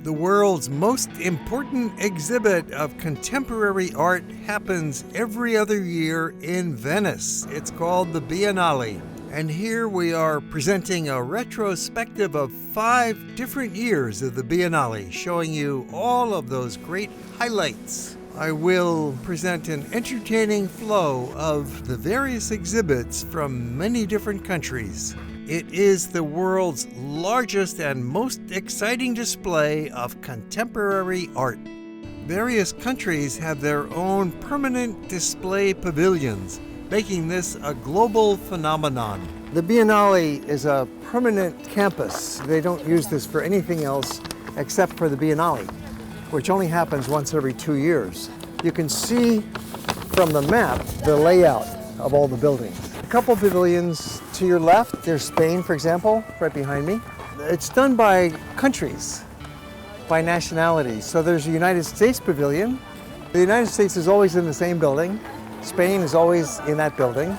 The world's most important exhibit of contemporary art happens every other year in Venice. It's called the Biennale. And here we are presenting a retrospective of 5 different years of the Biennale, showing you all of those great highlights. I will present an entertaining flow of the various exhibits from many different countries. It is the world's largest and most exciting display of contemporary art. Various countries have their own permanent display pavilions, making this a global phenomenon. The Biennale is a permanent campus. They don't use this for anything else except for the Biennale, which only happens once every 2 years. You can see from the map the layout of all the buildings. A couple pavilions to your left, there's Spain, for example, right behind me. It's done by countries, by nationalities. So there's a United States pavilion. The United States is always in the same building. Spain is always in that building.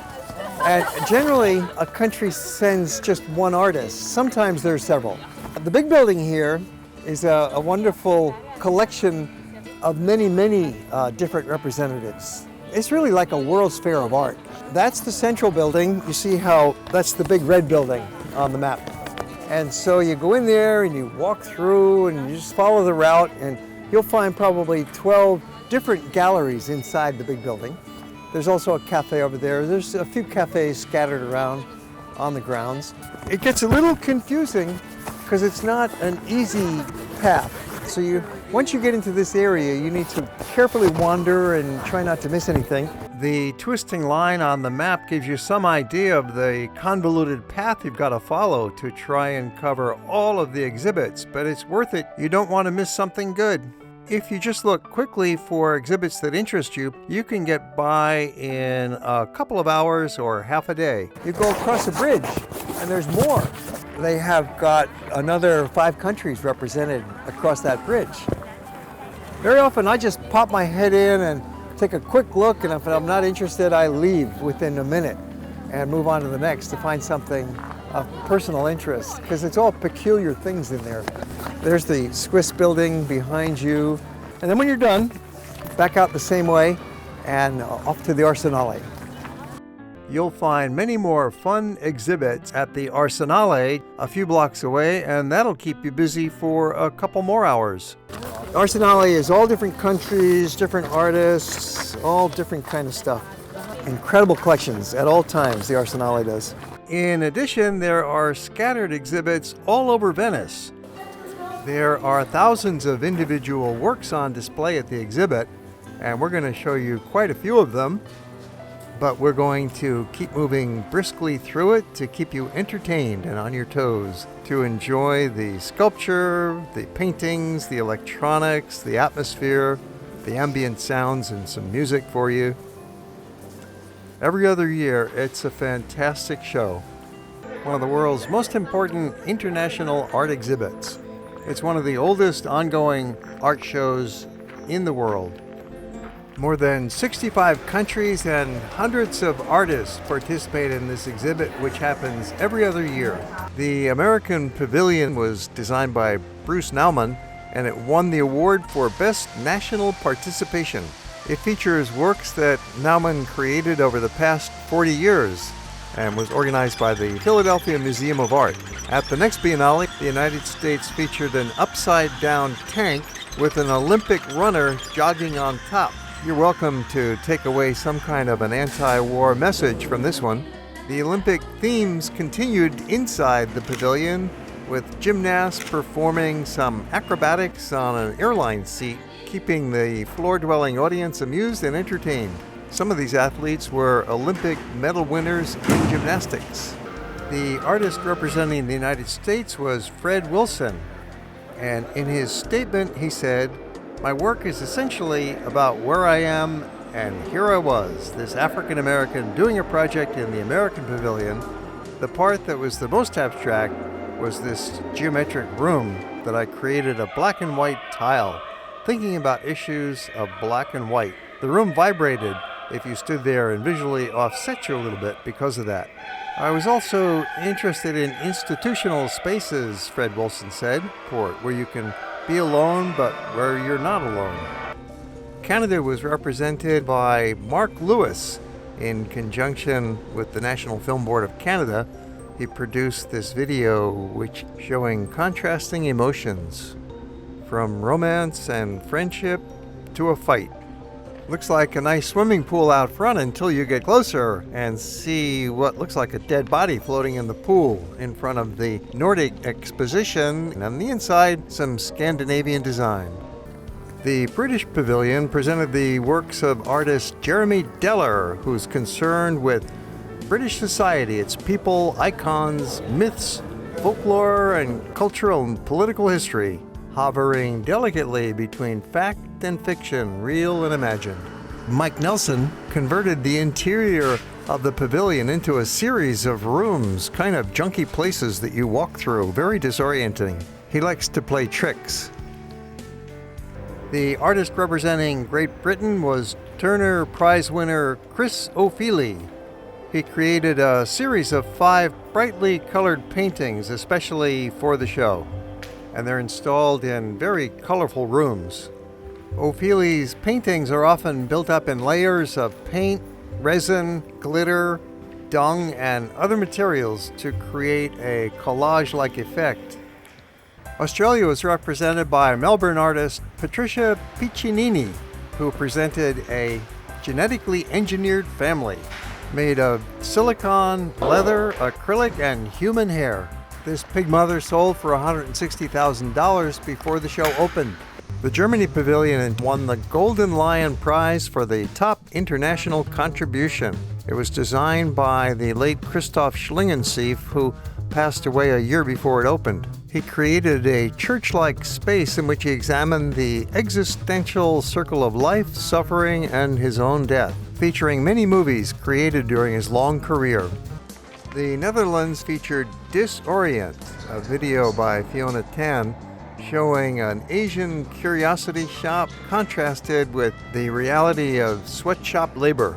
And generally, a country sends just one artist. Sometimes there's several. The big building here is a wonderful collection of many different representatives. It's really like a World's Fair of art. That's the central building. You see how that's the big red building on the map. And so you go in there and you walk through and you just follow the route, and you'll find probably 12 different galleries inside the big building. There's also a cafe over there. There's a few cafes scattered around on the grounds. It gets a little confusing because it's not an easy path. So once you get into this area, you need to carefully wander and try not to miss anything. The twisting line on the map gives you some idea of the convoluted path you've got to follow to try and cover all of the exhibits, but it's worth it. You don't want to miss something good. If you just look quickly for exhibits that interest you, you can get by in a couple of hours or half a day. You go across a bridge and there's more. They have got another 5 countries represented across that bridge. Very often I just pop my head in and take a quick look, and if I'm not interested, I leave within a minute and move on to the next to find something of personal interest, because it's all peculiar things in there. There's the Swiss building behind you, and then when you're done, back out the same way and off to the Arsenale. You'll find many more fun exhibits at the Arsenale a few blocks away, and that'll keep you busy for a couple more hours. Arsenale is all different countries, different artists, all different kind of stuff. Incredible collections at all times, the Arsenale does. In addition, there are scattered exhibits all over Venice. There are thousands of individual works on display at the exhibit, and we're going to show you quite a few of them. But we're going to keep moving briskly through it to keep you entertained and on your toes, to enjoy the sculpture, the paintings, the electronics, the atmosphere, the ambient sounds, and some music for you. Every other year, it's a fantastic show. One of the world's most important international art exhibits. It's one of the oldest ongoing art shows in the world. More than 65 countries and hundreds of artists participate in this exhibit, which happens every other year. The American Pavilion was designed by Bruce Nauman, and it won the award for Best National Participation. It features works that Nauman created over the past 40 years and was organized by the Philadelphia Museum of Art. At the next Biennale, the United States featured an upside-down tank with an Olympic runner jogging on top. You're welcome to take away some kind of an anti-war message from this one. The Olympic themes continued inside the pavilion, with gymnasts performing some acrobatics on an airline seat, keeping the floor-dwelling audience amused and entertained. Some of these athletes were Olympic medal winners in gymnastics. The artist representing the United States was Fred Wilson, and in his statement he said, "My work is essentially about where I am, and here I was, this African American doing a project in the American Pavilion. The part that was the most abstract was this geometric room that I created a black and white tile, thinking about issues of black and white. The room vibrated if you stood there and visually offset you a little bit because of that. I was also interested in institutional spaces," Fred Wilson said, where you can be alone, but where you're not alone. Canada was represented by Mark Lewis in conjunction with the National Film Board of Canada. He produced this video which showing contrasting emotions from romance and friendship to a fight. Looks like a nice swimming pool out front until you get closer and see what looks like a dead body floating in the pool in front of the Nordic exposition, and on the inside some Scandinavian design. The British Pavilion presented the works of artist Jeremy Deller, who's concerned with British society, its people, icons, myths, folklore, and cultural and political history, hovering delicately between fact and fiction, real and imagined. Mike Nelson converted the interior of the pavilion into a series of rooms, kind of junky places that you walk through, very disorienting. He likes to play tricks. The artist representing Great Britain was Turner Prize winner Chris O'Feely. He created a series of 5 brightly colored paintings, especially for the show, and they're installed in very colorful rooms. O'Feely's paintings are often built up in layers of paint, resin, glitter, dung, and other materials to create a collage-like effect. Australia was represented by Melbourne artist Patricia Piccinini, who presented a genetically engineered family made of silicone, leather, acrylic, and human hair. This pig mother sold for $160,000 before the show opened. The Germany Pavilion won the Golden Lion Prize for the top international contribution. It was designed by the late Christoph Schlingensief, who passed away a year before it opened. He created a church-like space in which he examined the existential circle of life, suffering, and his own death, featuring many movies created during his long career. The Netherlands featured Disorient, a video by Fiona Tan showing an Asian curiosity shop contrasted with the reality of sweatshop labor.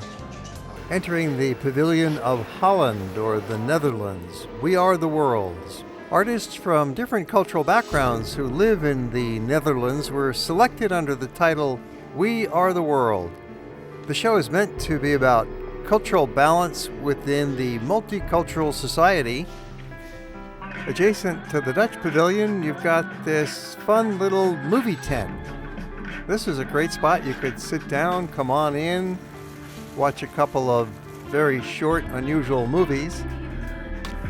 Entering the Pavilion of Holland, or the Netherlands, We Are the Worlds. Artists from different cultural backgrounds who live in the Netherlands were selected under the title We Are the World. The show is meant to be about cultural balance within the multicultural society. Adjacent to the Dutch Pavilion, you've got this fun little movie tent. This is a great spot. You could sit down, come on in, watch a couple of very short, unusual movies.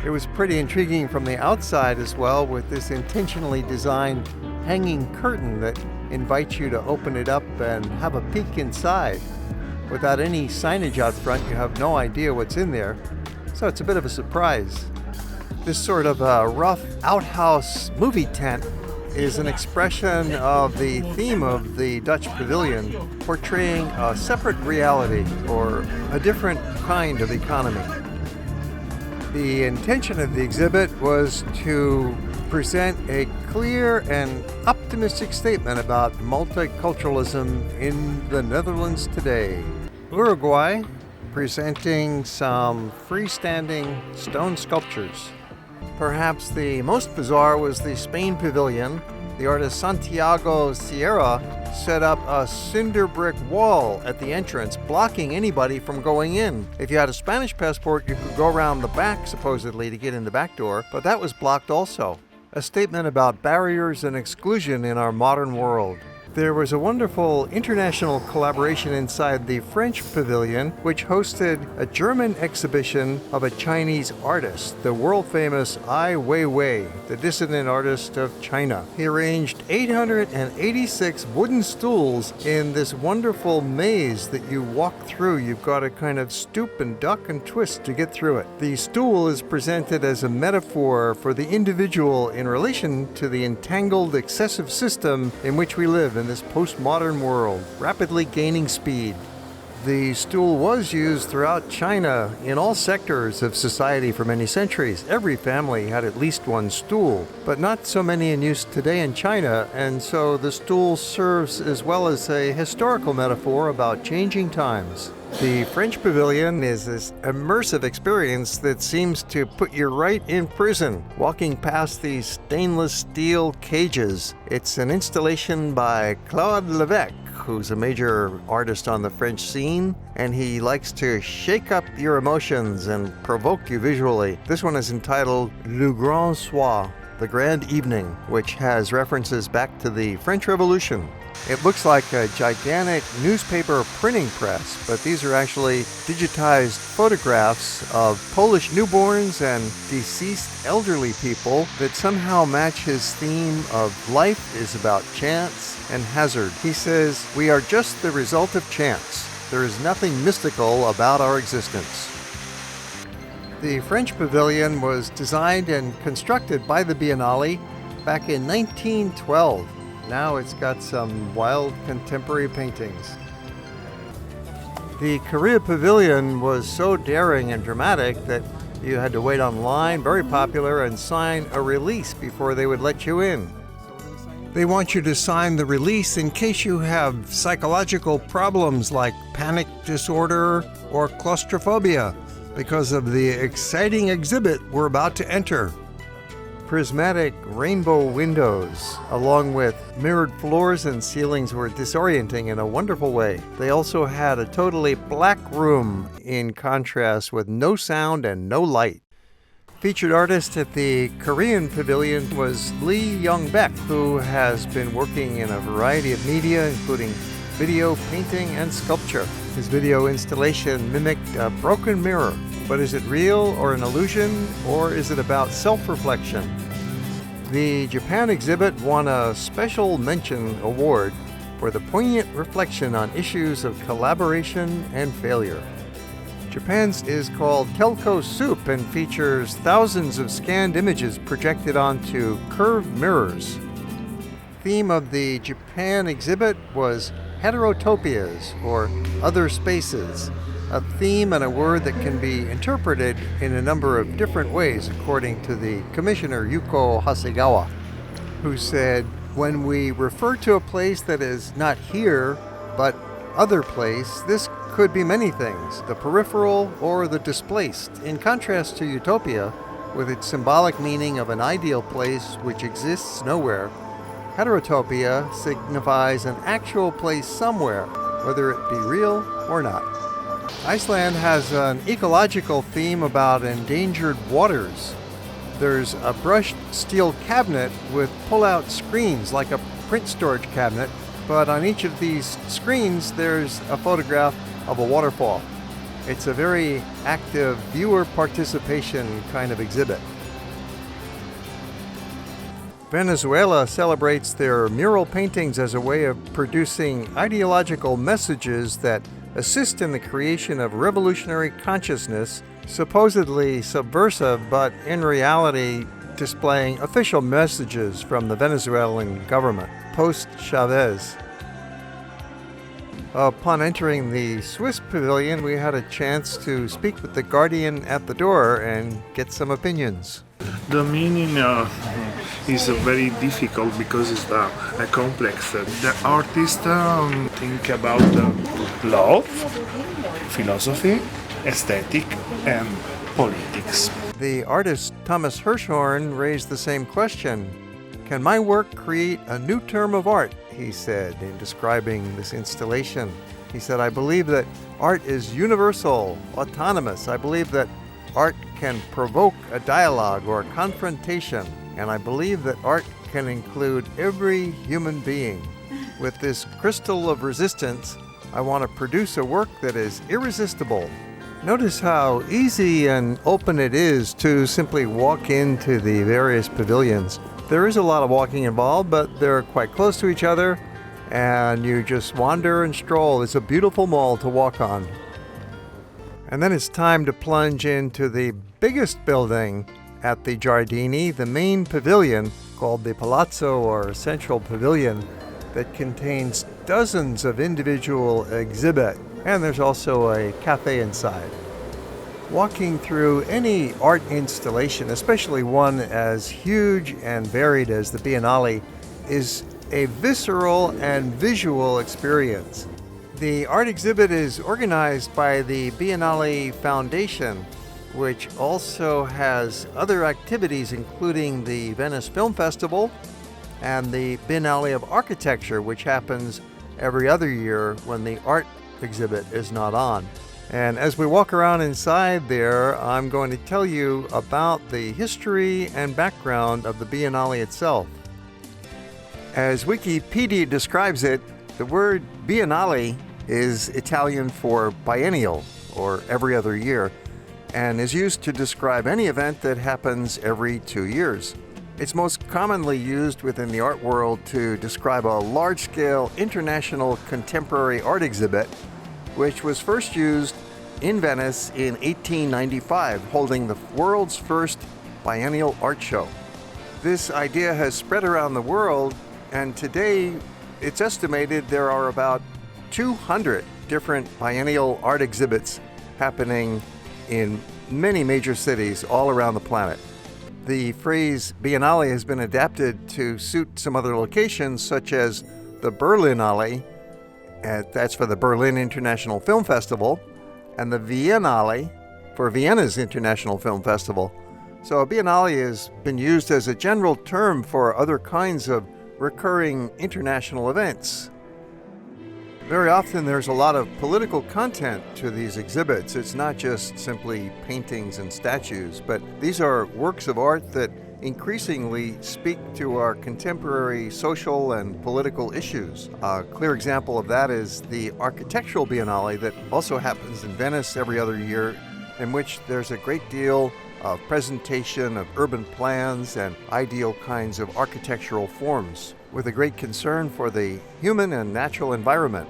It was pretty intriguing from the outside as well, with this intentionally designed hanging curtain that invites you to open it up and have a peek inside. Without any signage out front, you have no idea what's in there, so it's a bit of a surprise. This sort of rough outhouse movie tent is an expression of the theme of the Dutch Pavilion, portraying a separate reality or a different kind of economy. The intention of the exhibit was to present a clear and optimistic statement about multiculturalism in the Netherlands today. Uruguay, presenting some freestanding stone sculptures. Perhaps the most bizarre was the Spain Pavilion. The artist Santiago Sierra set up a cinder brick wall at the entrance, blocking anybody from going in. If you had a Spanish passport, you could go around the back, supposedly, to get in the back door, but that was blocked also. A statement about barriers and exclusion in our modern world. There was a wonderful international collaboration inside the French Pavilion, which hosted a German exhibition of a Chinese artist, the world-famous Ai Weiwei, the dissident artist of China. He arranged 886 wooden stools in this wonderful maze that you walk through. You've got to kind of stoop and duck and twist to get through it. The stool is presented as a metaphor for the individual in relation to the entangled, excessive system in which we live in this postmodern world, rapidly gaining speed. The stool was used throughout China in all sectors of society for many centuries. Every family had at least one stool, but not so many in use today in China, and so the stool serves as well as a historical metaphor about changing times. The French Pavilion is this immersive experience that seems to put you right in prison, walking past these stainless steel cages. It's an installation by Claude Levesque, who's a major artist on the French scene, and he likes to shake up your emotions and provoke you visually. This one is entitled Le Grand Soir, the Grand Evening, which has references back to the French Revolution. It looks like a gigantic newspaper printing press, but these are actually digitized photographs of Polish newborns and deceased elderly people that somehow match his theme of life is about chance and hazard. He says, "We are just the result of chance. There is nothing mystical about our existence." The French Pavilion was designed and constructed by the Biennale back in 1912. Now it's got some wild contemporary paintings. The Korea Pavilion was so daring and dramatic that you had to wait online, very popular, and sign a release before they would let you in. They want you to sign the release in case you have psychological problems like panic disorder or claustrophobia because of the exciting exhibit we're about to enter. Prismatic rainbow windows, along with mirrored floors and ceilings, were disorienting in a wonderful way. They also had a totally black room in contrast with no sound and no light. Featured artist at the Korean Pavilion was Lee Young-baek, who has been working in a variety of media, including video, painting, and sculpture. His video installation mimicked a broken mirror. But is it real or an illusion, or is it about self-reflection? The Japan exhibit won a special mention award for the poignant reflection on issues of collaboration and failure. Japan's is called Kelko Soup and features thousands of scanned images projected onto curved mirrors. Theme of the Japan exhibit was heterotopias, or other spaces, a theme and a word that can be interpreted in a number of different ways, according to the commissioner Yuko Hasegawa, who said, "When we refer to a place that is not here, but other place, this could be many things, the peripheral or the displaced, in contrast to utopia, with its symbolic meaning of an ideal place which exists nowhere. Heterotopia signifies an actual place somewhere, whether it be real or not." Iceland has an ecological theme about endangered waters. There's a brushed steel cabinet with pull-out screens like a print storage cabinet, but on each of these screens there's a photograph of a waterfall. It's a very active viewer participation kind of exhibit. Venezuela celebrates their mural paintings as a way of producing ideological messages that assist in the creation of revolutionary consciousness, supposedly subversive, but in reality displaying official messages from the Venezuelan government, post-Chavez. Upon entering the Swiss Pavilion, we had a chance to speak with the guardian at the door and get some opinions. The meaning is very difficult because it's a complex. The artist think about love, philosophy, aesthetic, and politics. The artist Thomas Hirschhorn raised the same question. "Can my work create a new term of art?" he said in describing this installation. He said, "I believe that art is universal, autonomous. I believe that art can provoke a dialogue or a confrontation, and I believe that art can include every human being. With this crystal of resistance, I want to produce a work that is irresistible." Notice how easy and open it is to simply walk into the various pavilions. There is a lot of walking involved, but they're quite close to each other, and you just wander and stroll. It's a beautiful mall to walk on. And then it's time to plunge into the biggest building at the Giardini, the main pavilion called the Palazzo or Central Pavilion. that contains dozens of individual exhibits, and there's also a cafe inside. Walking through any art installation, especially one as huge and varied as the Biennale, is a visceral and visual experience. The art exhibit is organized by the Biennale Foundation, which also has other activities including the Venice Film Festival and the Biennale of Architecture, which happens every other year when the art exhibit is not on. And as we walk around inside there, I'm going to tell you about the history and background of the Biennale itself. As Wikipedia describes it, the word Biennale is Italian for biennial, or every other year, and is used to describe any event that happens every 2 years. It's most commonly used within the art world to describe a large-scale international contemporary art exhibit, which was first used in Venice in 1895, holding the world's first biennial art show. This idea has spread around the world, and today it's estimated there are about 200 different biennial art exhibits happening in many major cities all around the planet. The phrase Biennale has been adapted to suit some other locations, such as the Berlinale, that's for the Berlin International Film Festival, and the Viennale for Vienna's International Film Festival. So a Biennale has been used as a general term for other kinds of recurring international events. Very often there's a lot of political content to these exhibits. It's not just simply paintings and statues, but these are works of art that increasingly speak to our contemporary social and political issues. A clear example of that is the Architectural Biennale that also happens in Venice every other year, in which there's a great deal of presentation of urban plans and ideal kinds of architectural forms, with a great concern for the human and natural environment.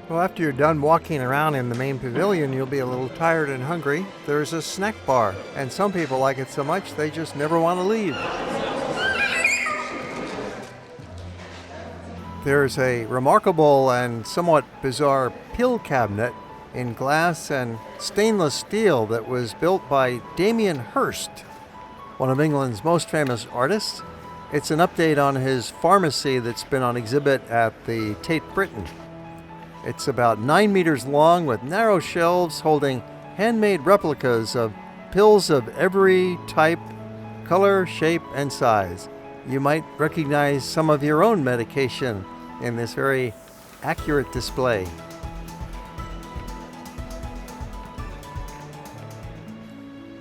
Well, after you're done walking around in the main pavilion, you'll be a little tired and hungry. There's a snack bar, and some people like it so much they just never want to leave. There's a remarkable and somewhat bizarre pill cabinet in glass and stainless steel that was built by Damien Hirst, one of England's most famous artists. It's an update on his pharmacy that's been on exhibit at the Tate Britain. It's about 9 meters long with narrow shelves holding handmade replicas of pills of every type, color, shape, and size. You might recognize some of your own medication in this very accurate display.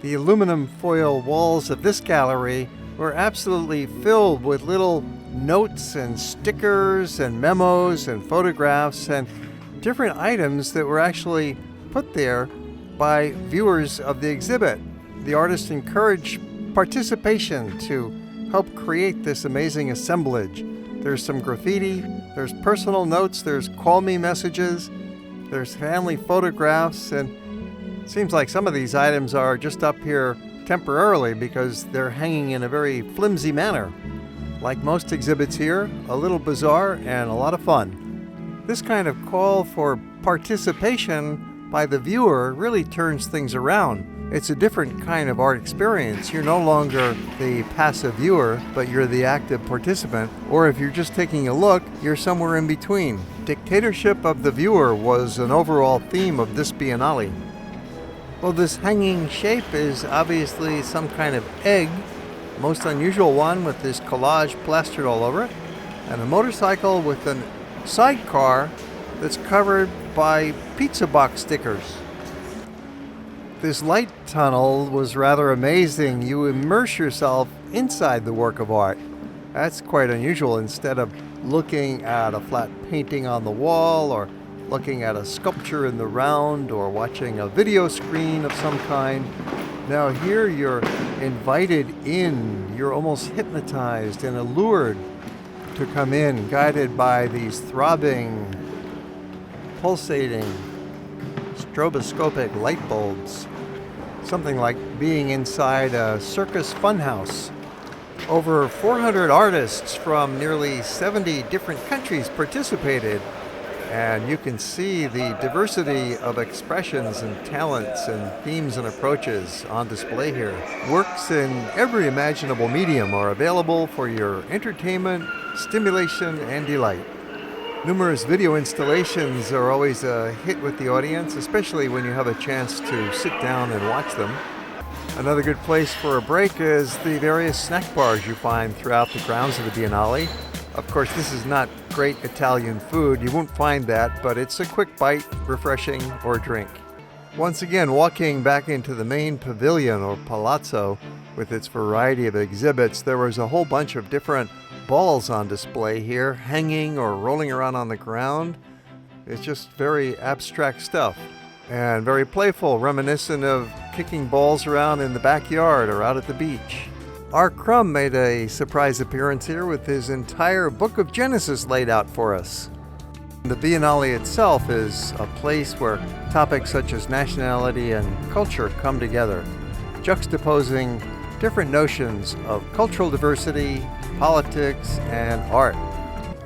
The aluminum foil walls of this gallery were absolutely filled with little notes and stickers and memos and photographs and different items that were actually put there by viewers of the exhibit. The artist encouraged participation to help create this amazing assemblage. There's some graffiti, there's personal notes, there's call me messages, there's family photographs, and it seems like some of these items are just up here temporarily because they're hanging in a very flimsy manner. Like most exhibits here, a little bizarre and a lot of fun. This kind of call for participation by the viewer really turns things around. It's a different kind of art experience. You're no longer the passive viewer, but you're the active participant. Or if you're just taking a look, you're somewhere in between. Dictatorship of the viewer was an overall theme of this Biennale. Well, this hanging shape is obviously some kind of egg, most unusual one with this collage plastered all over it, and a motorcycle with a sidecar that's covered by pizza box stickers. This light tunnel was rather amazing. You immerse yourself inside the work of art. That's quite unusual. Instead of looking at a flat painting on the wall or looking at a sculpture in the round or watching a video screen of some kind, now here you're invited in. You're almost hypnotized and allured to come in, guided by these throbbing, pulsating, stroboscopic light bulbs. Something like being inside a circus funhouse. Over 400 artists from nearly 70 different countries participated, and you can see the diversity of expressions and talents and themes and approaches on display here. Works in every imaginable medium are available for your entertainment, stimulation, and delight. Numerous video installations are always a hit with the audience, especially when you have a chance to sit down and watch them. Another good place for a break is the various snack bars you find throughout the grounds of the Biennale. Of course, this is not great Italian food. You won't find that, but it's a quick bite, refreshing, or drink. Once again, walking back into the main pavilion or palazzo with its variety of exhibits, there was a whole bunch of different balls on display here, hanging or rolling around on the ground. It's just very abstract stuff and very playful, reminiscent of kicking balls around in the backyard or out at the beach. Art Crumb made a surprise appearance here with his entire Book of Genesis laid out for us. The Biennale itself is a place where topics such as nationality and culture come together, juxtaposing different notions of cultural diversity, politics, and art.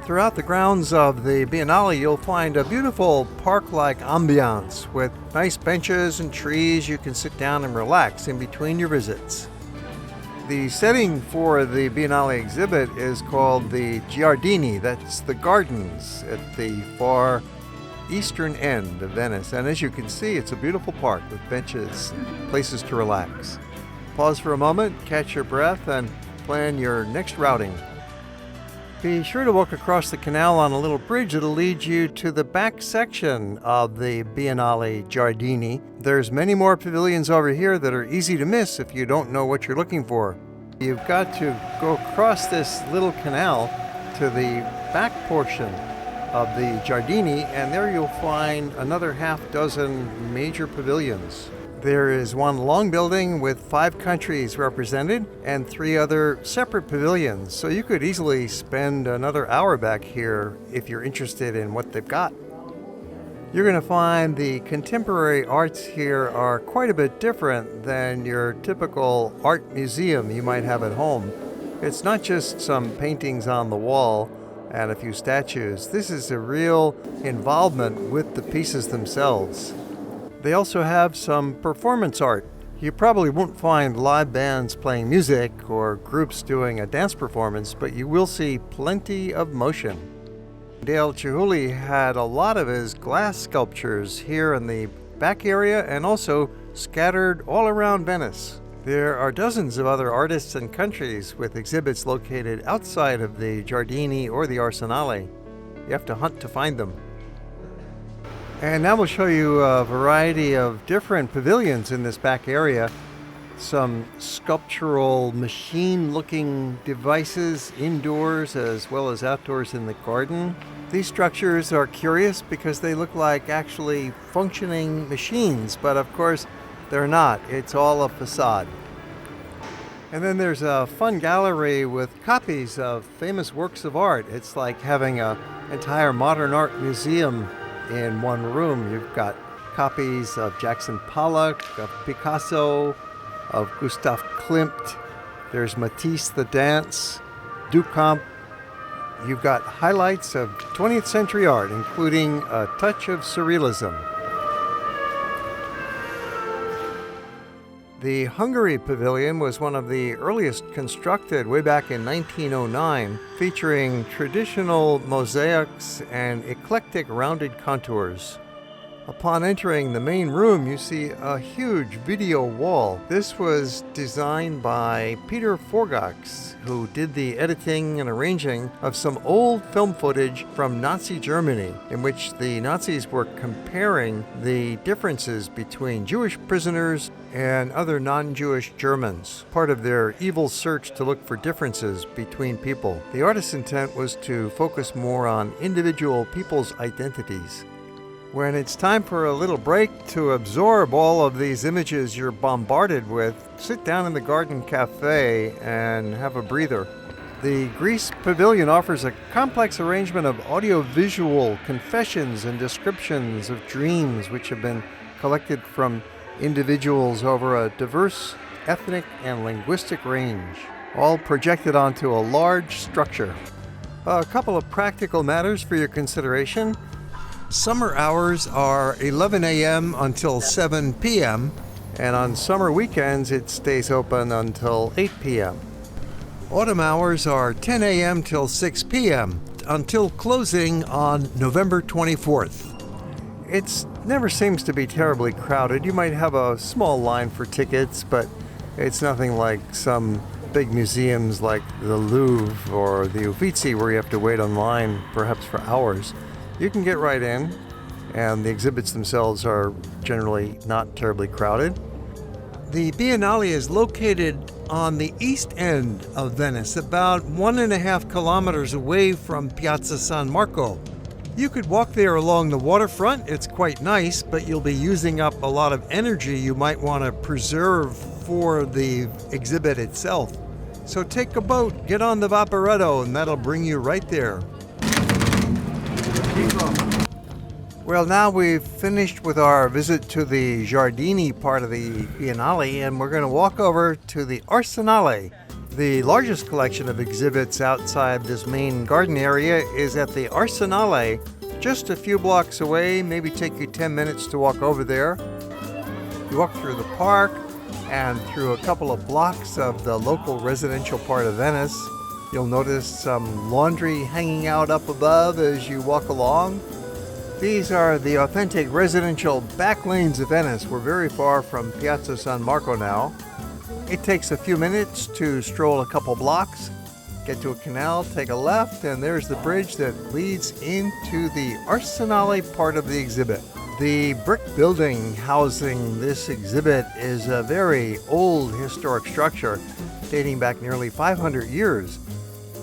Throughout the grounds of the Biennale, you'll find a beautiful park-like ambiance with nice benches and trees you can sit down and relax in between your visits. The setting for the Biennale exhibit is called the Giardini, that's the gardens at the far eastern end of Venice. And as you can see, it's a beautiful park with benches, places to relax. Pause for a moment, catch your breath, and plan your next routing. Be sure to walk across the canal on a little bridge that'll lead you to the back section of the Biennale Giardini. There's many more pavilions over here that are easy to miss if you don't know what you're looking for. You've got to go across this little canal to the back portion of the Giardini, and there you'll find another half dozen major pavilions. There is one long building with 5 countries represented and 3 other separate pavilions, so you could easily spend another hour back here if you're interested in what they've got. You're going to find the contemporary arts here are quite a bit different than your typical art museum you might have at home. It's not just some paintings on the wall and a few statues. This is a real involvement with the pieces themselves. They also have some performance art. You probably won't find live bands playing music or groups doing a dance performance, but you will see plenty of motion. Dale Chihuly had a lot of his glass sculptures here in the back area and also scattered all around Venice. There are dozens of other artists and countries with exhibits located outside of the Giardini or the Arsenale. You have to hunt to find them. And now we'll show you a variety of different pavilions in this back area. Some sculptural machine-looking devices indoors as well as outdoors in the garden. These structures are curious because they look like actually functioning machines, but of course they're not. It's all a facade. And then there's a fun gallery with copies of famous works of art. It's like having an entire modern art museum in one room. You've got copies of Jackson Pollock, of Picasso, of Gustav Klimt. There's Matisse the Dance, Duchamp. You've got highlights of 20th century art, including a touch of surrealism. The Hungary Pavilion was one of the earliest constructed way back in 1909, featuring traditional mosaics and eclectic rounded contours. Upon entering the main room, you see a huge video wall. This was designed by Peter Forgax, who did the editing and arranging of some old film footage from Nazi Germany, in which the Nazis were comparing the differences between Jewish prisoners and other non-Jewish Germans, part of their evil search to look for differences between people. The artist's intent was to focus more on individual people's identities. When it's time for a little break to absorb all of these images you're bombarded with, sit down in the Garden Cafe and have a breather. The Greece Pavilion offers a complex arrangement of audiovisual confessions and descriptions of dreams which have been collected from individuals over a diverse ethnic and linguistic range. all projected onto a large structure. A couple of practical matters for your consideration. Summer hours are 11 a.m. until 7 p.m., and on summer weekends it stays open until 8 p.m. Autumn hours are 10 a.m. till 6 p.m. until closing on November 24th. It never seems to be terribly crowded. You might have a small line for tickets, but it's nothing like some big museums like the Louvre or the Uffizi where you have to wait online perhaps for hours. You can get right in, and the exhibits themselves are generally not terribly crowded. The Biennale is located on the east end of Venice, about 1.5 kilometers away from Piazza San Marco. You could walk there along the waterfront. It's quite nice, but you'll be using up a lot of energy you might want to preserve for the exhibit itself. So take a boat, get on the Vaporetto, and that'll bring you right there. Well, now we've finished with our visit to the Giardini part of the Biennale, and we're going to walk over to the Arsenale. The largest collection of exhibits outside this main garden area is at the Arsenale, just a few blocks away. Maybe take you 10 minutes to walk over there. You walk through the park and through a couple of blocks of the local residential part of Venice. You'll notice some laundry hanging out up above as you walk along. These are the authentic residential back lanes of Venice. We're very far from Piazza San Marco now. It takes a few minutes to stroll a couple blocks, get to a canal, take a left, and there's the bridge that leads into the Arsenale part of the exhibit. The brick building housing this exhibit is a very old historic structure dating back nearly 500 years.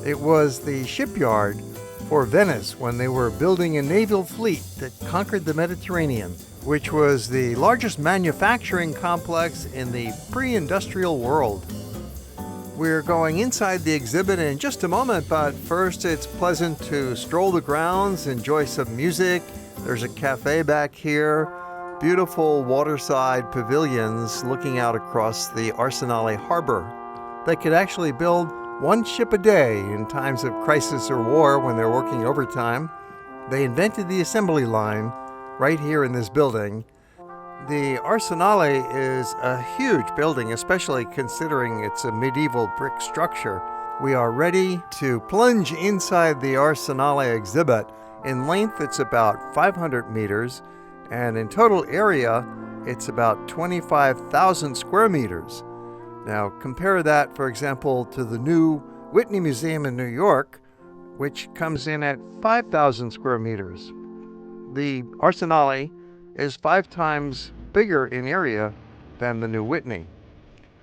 It was the shipyard for Venice when they were building a naval fleet that conquered the Mediterranean, which was the largest manufacturing complex in the pre-industrial world. We're going inside the exhibit in just a moment, but first it's pleasant to stroll the grounds, enjoy some music. There's a cafe back here, beautiful waterside pavilions looking out across the Arsenale harbor. They could actually build one ship a day in times of crisis or war when they're working overtime. They invented the assembly line right here in this building. The Arsenale is a huge building, especially considering it's a medieval brick structure. We are ready to plunge inside the Arsenale exhibit. In length, it's about 500 meters, and in total area, it's about 25,000 square meters. Now, compare that, for example, to the new Whitney Museum in New York, which comes in at 5,000 square meters. The Arsenale is 5 times bigger in area than the new Whitney.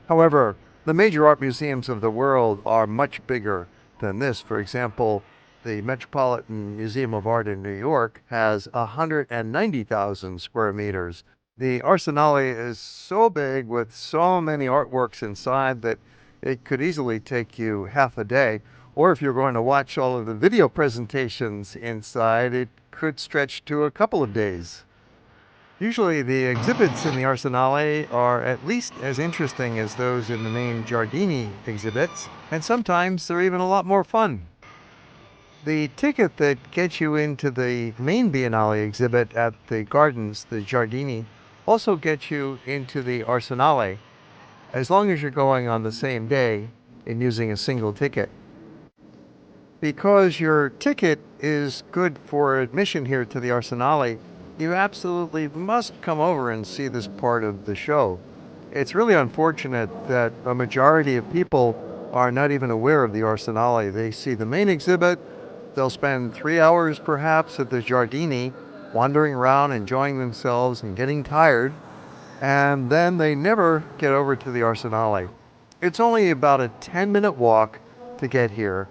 However, the major art museums of the world are much bigger than this. For example, the Metropolitan Museum of Art in New York has 190,000 square meters. The Arsenale is so big with so many artworks inside that it could easily take you half a day. Or if you're going to watch all of the video presentations inside, it could stretch to a couple of days. Usually the exhibits in the Arsenale are at least as interesting as those in the main Giardini exhibits, and sometimes they're even a lot more fun. The ticket that gets you into the main Biennale exhibit at the gardens, the Giardini, also gets you into the Arsenale, as long as you're going on the same day and using a single ticket. Because your ticket is good for admission here to the Arsenale, you absolutely must come over and see this part of the show. It's really unfortunate that a majority of people are not even aware of the Arsenale. They see the main exhibit, they'll spend 3 hours perhaps at the Giardini, wandering around, enjoying themselves and getting tired, and then they never get over to the Arsenale. It's only about a 10-minute walk to get here.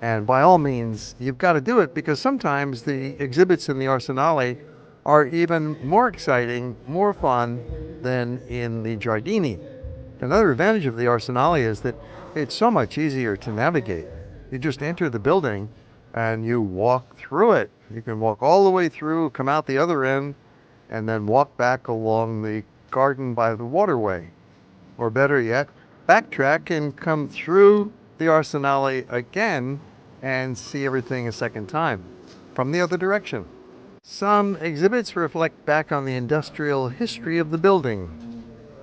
And by all means, you've got to do it because sometimes the exhibits in the Arsenale are even more exciting, more fun than in the Giardini. Another advantage of the Arsenale is that it's so much easier to navigate. You just enter the building and you walk through it. You can walk all the way through, come out the other end, and then walk back along the garden by the waterway. Or better yet, backtrack and come through the Arsenale again and see everything a second time from the other direction. Some exhibits reflect back on the industrial history of the building.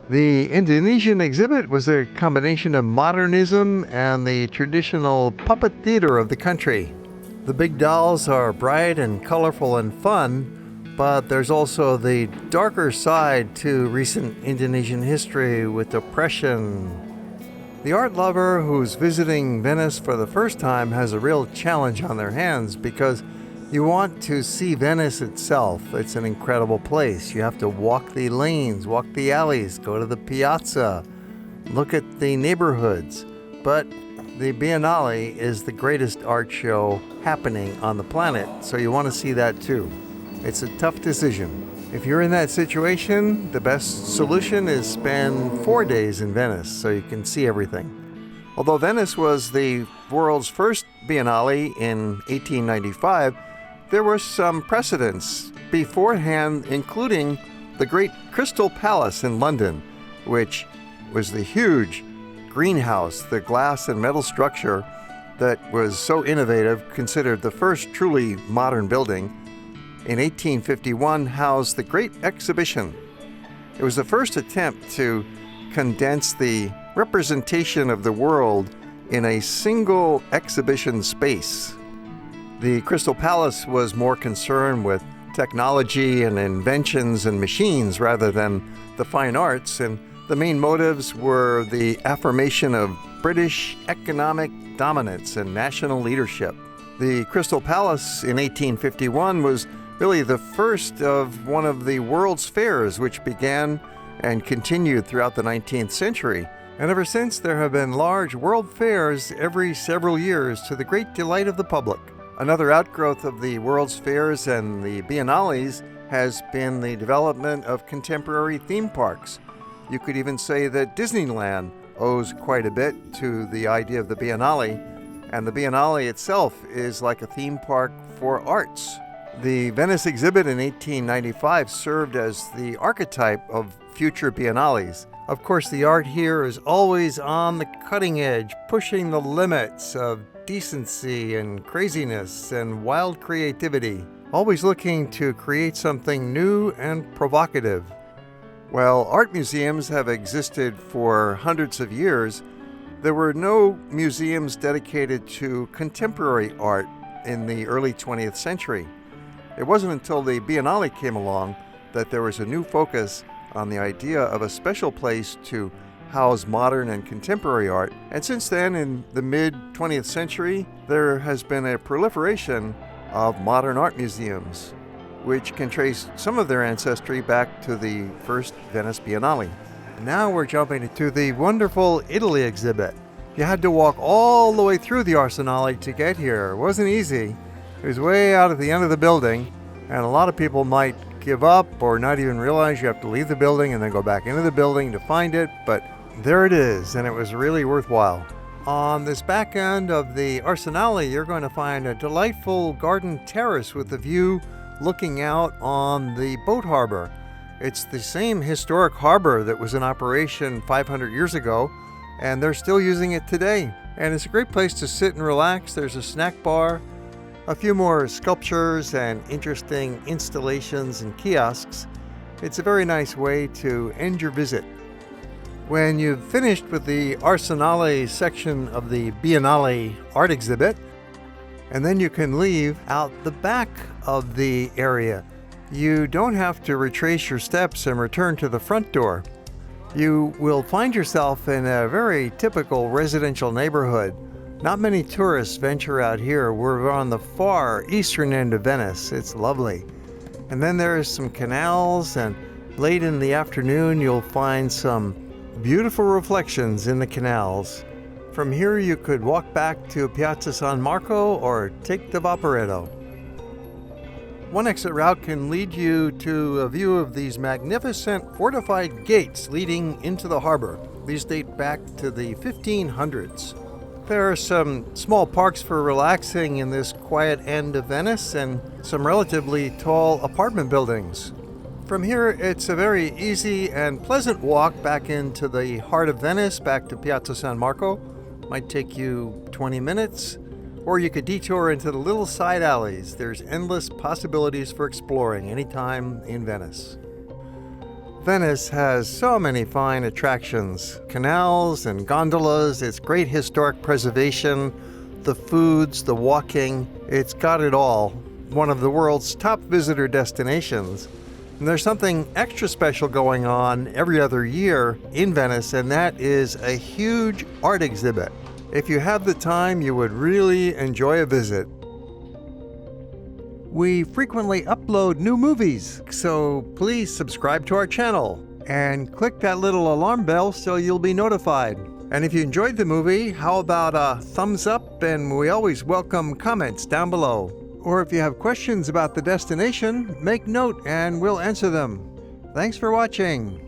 The Indonesian exhibit was a combination of modernism and the traditional puppet theater of the country. The big dolls are bright and colorful and fun, but there's also the darker side to recent Indonesian history with oppression. The art lover who's visiting Venice for the first time has a real challenge on their hands because you want to see Venice itself. It's an incredible place. You have to walk the lanes, walk the alleys, go to the piazza, look at the neighborhoods. But the Biennale is the greatest art show happening on the planet, so you want to see that too. It's a tough decision. If you're in that situation, the best solution is spend 4 days in Venice so you can see everything. Although Venice was the world's first Biennale in 1895, there were some precedents beforehand, including the Great Crystal Palace in London, which was the huge greenhouse, the glass and metal structure that was so innovative, considered the first truly modern building. In 1851, housed the Great Exhibition. It was the first attempt to condense the representation of the world in a single exhibition space. The Crystal Palace was more concerned with technology and inventions and machines rather than the fine arts, and the main motives were the affirmation of British economic dominance and national leadership. The Crystal Palace in 1851 was really the first of one of the world's fairs, which began and continued throughout the 19th century. And ever since, there have been large world fairs every several years to the great delight of the public. Another outgrowth of the World's Fairs and the Biennales has been the development of contemporary theme parks. You could even say that Disneyland owes quite a bit to the idea of the Biennale, and the Biennale itself is like a theme park for arts. The Venice exhibit in 1895 served as the archetype of future Biennales. Of course, the art here is always on the cutting edge, pushing the limits of decency and craziness and wild creativity, always looking to create something new and provocative. While art museums have existed for hundreds of years, there were no museums dedicated to contemporary art in the early 20th century. It wasn't until the Biennale came along that there was a new focus on the idea of a special place to house modern and contemporary art. And since then, in the mid-20th century, there has been a proliferation of modern art museums, which can trace some of their ancestry back to the first Venice Biennale. Now we're jumping into the wonderful Italy exhibit. You had to walk all the way through the Arsenale to get here. It wasn't easy. It was way out at the end of the building, and a lot of people might give up or not even realize you have to leave the building and then go back into the building to find it, but there it is, and it was really worthwhile. On this back end of the Arsenale, you're going to find a delightful garden terrace with a view looking out on the boat harbor. It's the same historic harbor that was in operation 500 years ago, and they're still using it today. And it's a great place to sit and relax. There's a snack bar, a few more sculptures and interesting installations and kiosks. It's a very nice way to end your visit. When you've finished with the Arsenale section of the Biennale art exhibit, and then you can leave out the back of the area. You don't have to retrace your steps and return to the front door. You will find yourself in a very typical residential neighborhood. Not many tourists venture out here. We're on the far eastern end of Venice. It's lovely. And then there's some canals, and late in the afternoon you'll find some beautiful reflections in the canals. From here you could walk back to Piazza San Marco or take the Vaporetto. One exit route can lead you to a view of these magnificent fortified gates leading into the harbor. These date back to the 1500s. There are some small parks for relaxing in this quiet end of Venice and some relatively tall apartment buildings. From here, it's a very easy and pleasant walk back into the heart of Venice, back to Piazza San Marco. Might take you 20 minutes, or you could detour into the little side alleys. There's endless possibilities for exploring anytime in Venice. Venice has so many fine attractions, canals and gondolas, its great historic preservation, the foods, the walking, it's got it all. One of the world's top visitor destinations. And there's something extra special going on every other year in Venice, and that is a huge art exhibit. If you have the time, you would really enjoy a visit. We frequently upload new movies, so please subscribe to our channel and click that little alarm bell so you'll be notified. And if you enjoyed the movie, how about a thumbs up? And we always welcome comments down below. Or if you have questions about the destination, make note and we'll answer them. Thanks for watching.